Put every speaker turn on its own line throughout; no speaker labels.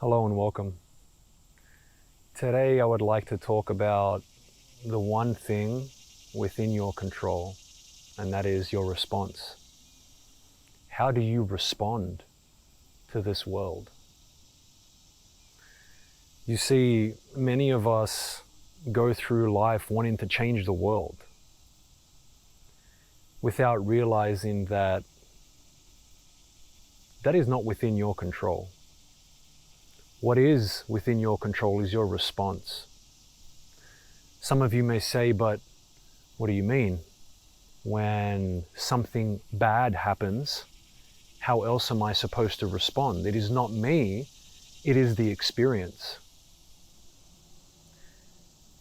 Hello and welcome. Today I would like to talk about the one thing within your control, and that is your response. How do you respond to this world? You see, many of us go through life wanting to change the world without realizing that that is not within your control. What is within your control is your response. Some of you may say, but what do you mean? When something bad happens, how else am I supposed to respond? It is not me, it is the experience.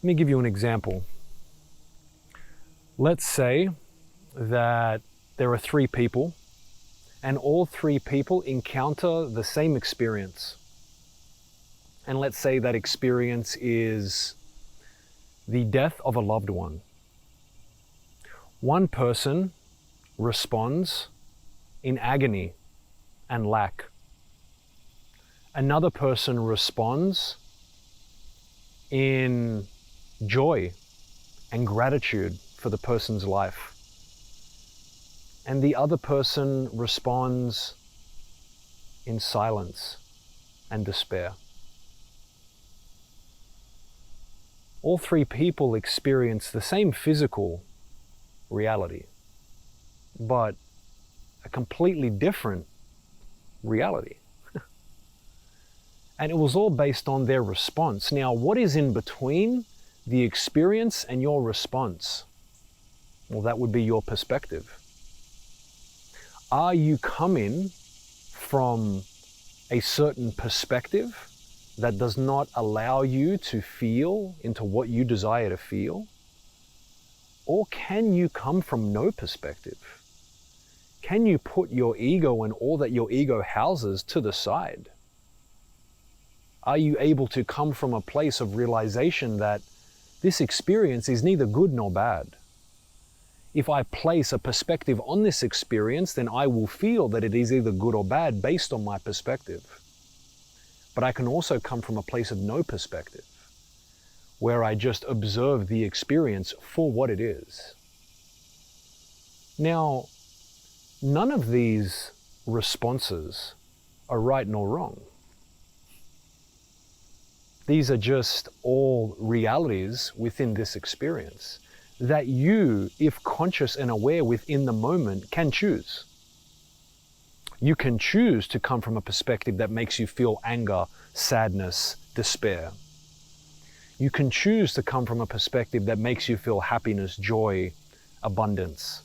Let me give you an example. Let's say that there are three people, and all three people encounter the same experience. And let's say that experience is the death of a loved one. One person responds in agony and lack. Another person responds in joy and gratitude for the person's life. And the other person responds in silence and despair. All three people experience the same physical reality, but a completely different reality. And it was all based on their response. Now, what is in between the experience and your response? Well, that would be your perspective. Are you coming from a certain perspective that does not allow you to feel into what you desire to feel? Or can you come from no perspective? Can you put your ego and all that your ego houses to the side? Are you able to come from a place of realization that this experience is neither good nor bad? If I place a perspective on this experience, then I will feel that it is either good or bad based on my perspective. But I can also come from a place of no perspective, where I just observe the experience for what it is. Now, none of these responses are right nor wrong. These are just all realities within this experience that you, if conscious and aware within the moment, can choose. You can choose to come from a perspective that makes you feel anger, sadness, despair. You can choose to come from a perspective that makes you feel happiness, joy, abundance.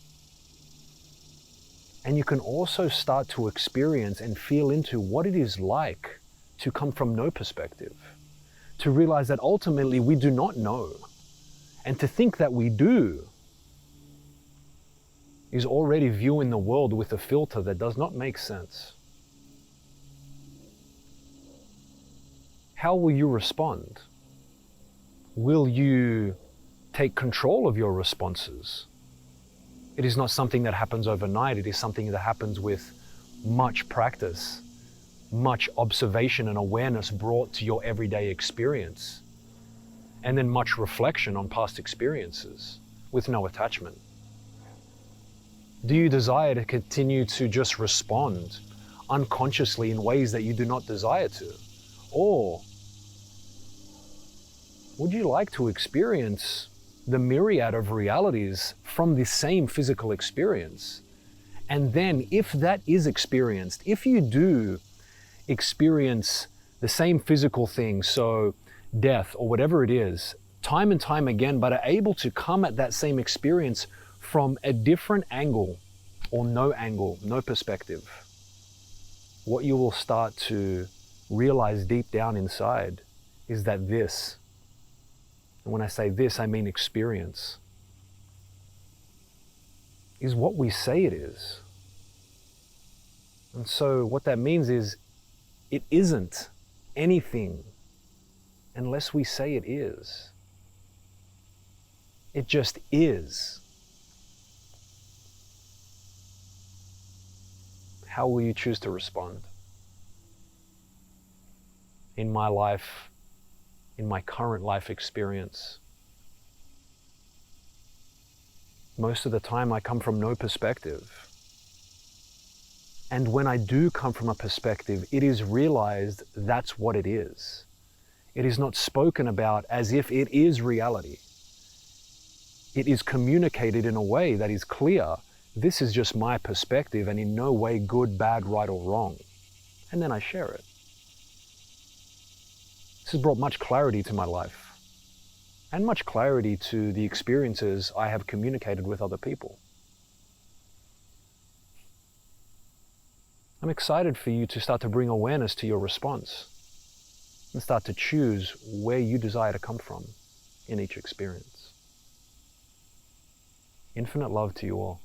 And you can also start to experience and feel into what it is like to come from no perspective, to realize that ultimately we do not know, and to think that we do is already viewing the world with a filter that does not make sense. How will you respond? Will you take control of your responses? It is not something that happens overnight. It is something that happens with much practice, much observation and awareness brought to your everyday experience, and then much reflection on past experiences with no attachment. Do you desire to continue to just respond unconsciously in ways that you do not desire to? Or would you like to experience the myriad of realities from the same physical experience? And then if that is experienced, if you do experience the same physical thing, so death or whatever it is, time and time again, but are able to come at that same experience from a different angle or no perspective, what you will start to realize deep down inside is that this, and when I say this, I mean experience, is what we say it is. And so what that means is it isn't anything unless we say it is. It just is. How will you choose to respond? in my life, in my current life experience. Most of the time I come from no perspective. And when I do come from a perspective, it is realized that's what it is. It is not spoken about as if it is reality. It is communicated in a way that is clear. This is just my perspective and in no way good, bad, right, or wrong. And then I share it. This has brought much clarity to my life and much clarity to the experiences I have communicated with other people. I'm excited for you to start to bring awareness to your response and start to choose where you desire to come from in each experience. Infinite love to you all.